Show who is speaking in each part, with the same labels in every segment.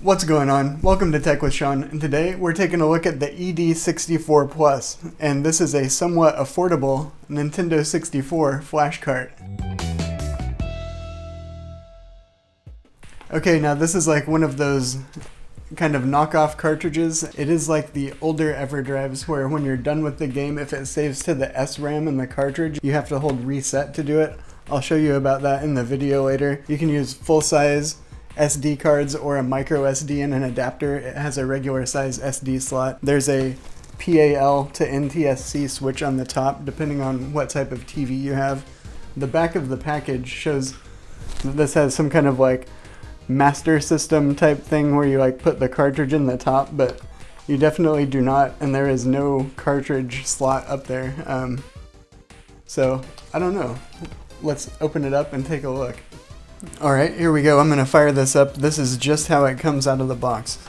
Speaker 1: What's going on? Welcome to Tech with Sean, and today we're taking a look at the ED64 Plus, and this is a somewhat affordable Nintendo 64 Flashcart. Okay, now this is like one of those kind of knockoff cartridges. It is like the older Everdrives where when you're done with the game, if it saves to the SRAM in the cartridge, you have to hold reset to do it. I'll show you about that in the video later. You can use full-size SD cards or a micro SD in an adapter. It has a regular size SD slot. There's a PAL to NTSC switch on the top depending on what type of TV you have. The back of the package shows that this has some kind of like master system type thing where you like put the cartridge in the top, but you definitely do not, and there is no cartridge slot up there. So I don't know. Let's open it up and take a look. Alright, here we go. I'm going to fire this up. This is just how it comes out of the box.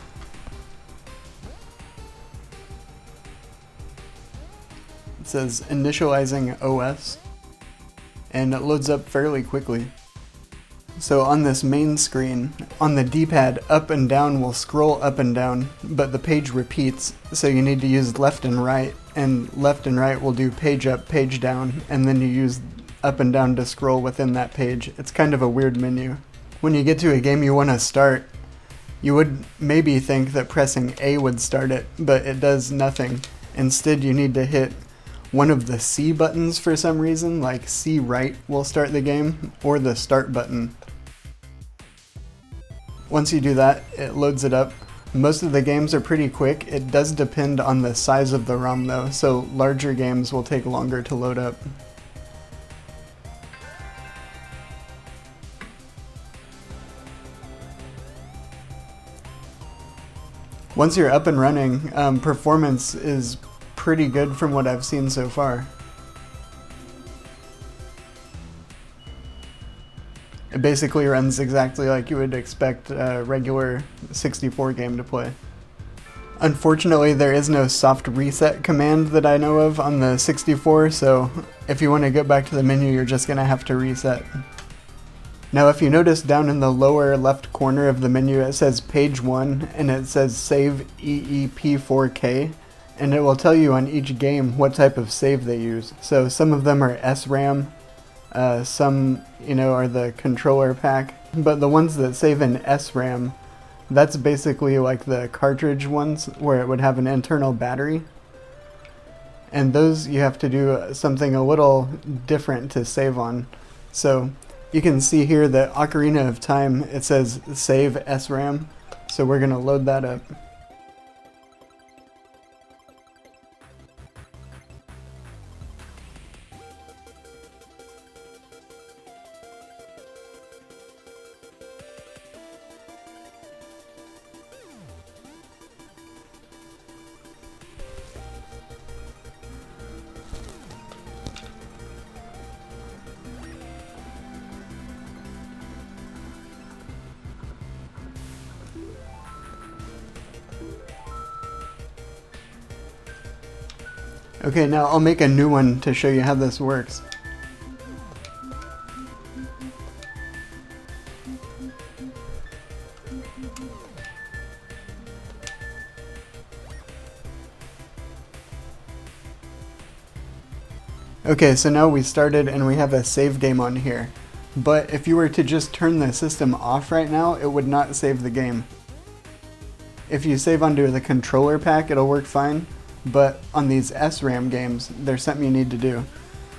Speaker 1: It says initializing OS, and it loads up fairly quickly. So on this main screen, on the D-pad, up and down will scroll up and down, but the page repeats, so you need to use left and right will do page up, page down, and then you use up and down to scroll within that page. It's kind of a weird menu. When you get to a game you want to start, you would maybe think that pressing A would start it, but it does nothing. Instead, you need to hit one of the C buttons for some reason, like C right will start the game, or the start button. Once you do that, it loads it up. Most of the games are pretty quick. It does depend on the size of the ROM though, so larger games will take longer to load up. Once you're up and running, performance is pretty good from what I've seen so far. It basically runs exactly like you would expect a regular 64 game to play. Unfortunately, there is no soft reset command that I know of on the 64, so if you want to get back to the menu, you're just going to have to reset. Now if you notice down in the lower left corner of the menu it says page 1 and it says save EEP4K, and it will tell you on each game what type of save they use. So some of them are SRAM, some are the controller pack, but the ones that save in SRAM, that's basically like the cartridge ones where it would have an internal battery. And those you have to do something a little different to save on. So you can see here that Ocarina of Time, it says save SRAM, so we're going to load that up. Okay, now I'll make a new one to show you how this works. Okay, so now we started and we have a save game on here. But if you were to just turn the system off right now, it would not save the game. If you save onto the controller pack, it'll work fine. But on these SRAM games, there's something you need to do.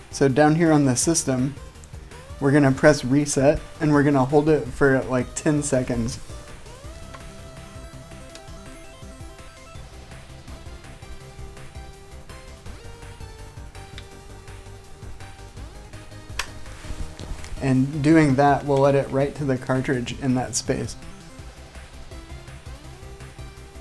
Speaker 1: So down here on the system, we're going to press reset and we're going to hold it for like 10 seconds. And doing that will let it write to the cartridge in that space.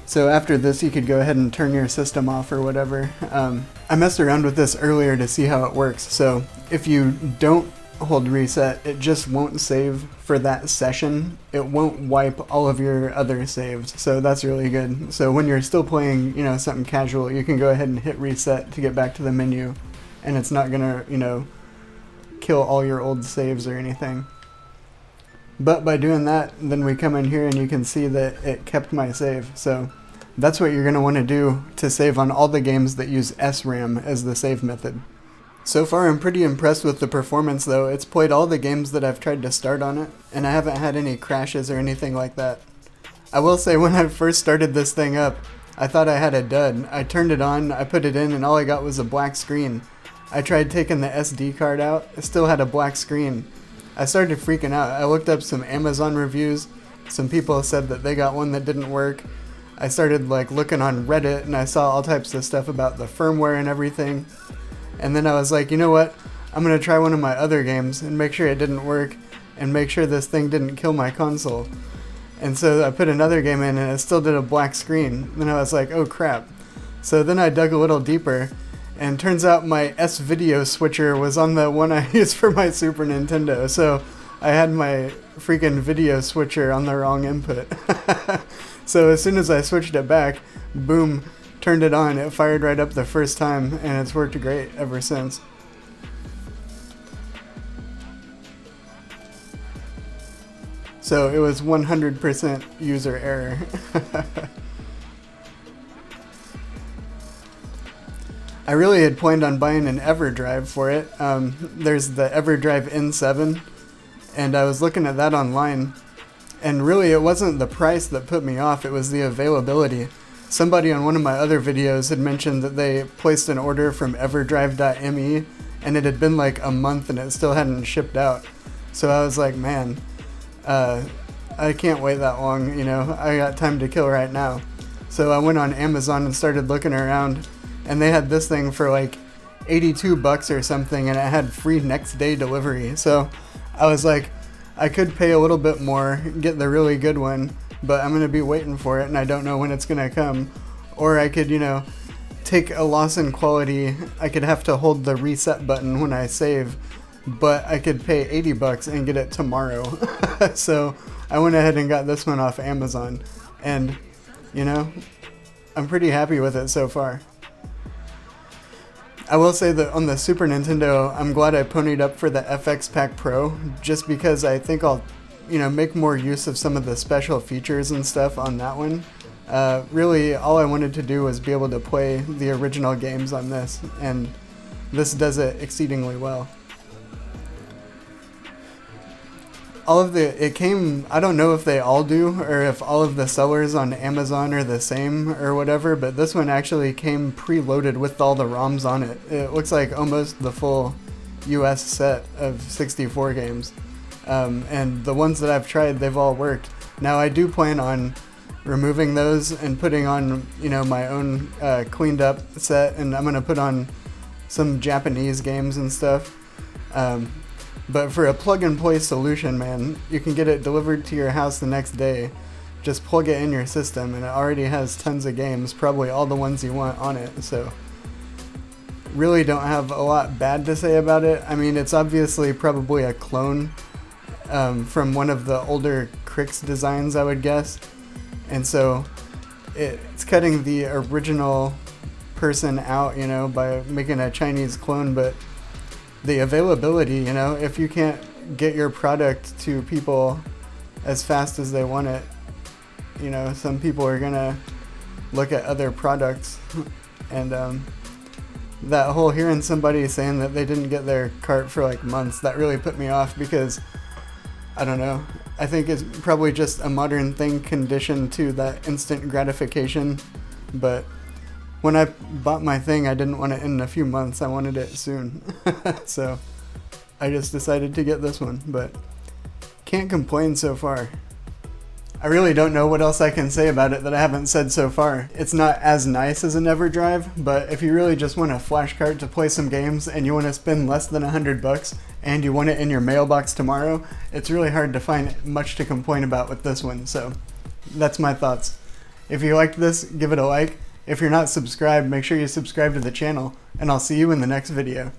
Speaker 1: So after this, you could go ahead and turn your system off or whatever. I messed around with this earlier to see how it works. So if you don't hold reset, it just won't save for that session. It won't wipe all of your other saves. So that's really good. So when you're still playing, something casual, you can go ahead and hit reset to get back to the menu, and it's not gonna, kill all your old saves or anything. But by doing that, then we come in here and you can see that it kept my save. So that's what you're going to want to do to save on all the games that use SRAM as the save method. So far I'm pretty impressed with the performance though. It's played all the games that I've tried to start on it, and I haven't had any crashes or anything like that. I will say when I first started this thing up, I thought I had a dud. I turned it on, I put it in, and all I got was a black screen. I tried taking the SD card out, it still had a black screen. I started freaking out. I looked up some Amazon reviews. Some people said that they got one that didn't work. I started looking on Reddit, and I saw all types of stuff about the firmware and everything. And then I was like, you know what? I'm going to try one of my other games and make sure it didn't work and make sure this thing didn't kill my console. And so I put another game in and it still did a black screen. And I was like, oh crap. So then I dug a little deeper, and turns out my S-Video switcher was on the one I used for my Super Nintendo. So I had my freaking video switcher on the wrong input. So as soon as I switched it back, boom, turned it on, it fired right up the first time, and it's worked great ever since. So it was 100% user error. I really had planned on buying an Everdrive for it. There's the Everdrive N7, and I was looking at that online, and really it wasn't the price that put me off, it was the availability. Somebody on one of my other videos had mentioned that they placed an order from Everdrive.me, and it had been like a month and it still hadn't shipped out. So I was like, man, I can't wait that long, you know, I got time to kill right now. So I went on Amazon and started looking around, and they had this thing for like $82 or something, and it had free next day delivery. So I was like, I could pay a little bit more, get the really good one, but I'm going to be waiting for it and I don't know when it's going to come. Or I could, you know, take a loss in quality. I could have to hold the reset button when I save, but I could pay $80 and get it tomorrow. So I went ahead and got this one off Amazon, and you know, I'm pretty happy with it so far. I will say that on the Super Nintendo, I'm glad I ponied up for the FX Pack Pro, just because I think I'll, you know, make more use of some of the special features and stuff on that one. Really, all I wanted to do was be able to play the original games on this, and this does it exceedingly well. It came, I don't know if they all do, or if all of the sellers on Amazon are the same or whatever, but this one actually came preloaded with all the ROMs on it. It looks like almost the full US set of 64 games. And the ones that I've tried, they've all worked. Now I do plan on removing those and putting on, you know, my own cleaned up set, and I'm gonna put on some Japanese games and stuff. But for a plug-and-play solution, man, you can get it delivered to your house the next day. Just plug it in your system, and it already has tons of games, probably all the ones you want on it. So really don't have a lot bad to say about it. I mean, it's obviously probably a clone from one of the older Crix designs, I would guess. And so it's cutting the original person out, you know, by making a Chinese clone, but the availability, you know, if you can't get your product to people as fast as they want it, you know, some people are gonna look at other products. And that whole hearing somebody saying that they didn't get their cart for like months, that really put me off, because I don't know, I think it's probably just a modern thing conditioned to that instant gratification. But when I bought my thing, I didn't want it in a few months, I wanted it soon. So I just decided to get this one, but can't complain so far. I really don't know what else I can say about it that I haven't said so far. It's not as nice as an Everdrive, but if you really just want a Flashcart to play some games and you want to spend less than $100 and you want it in your mailbox tomorrow, it's really hard to find much to complain about with this one. So that's my thoughts. If you liked this, give it a like. If you're not subscribed, make sure you subscribe to the channel, and I'll see you in the next video.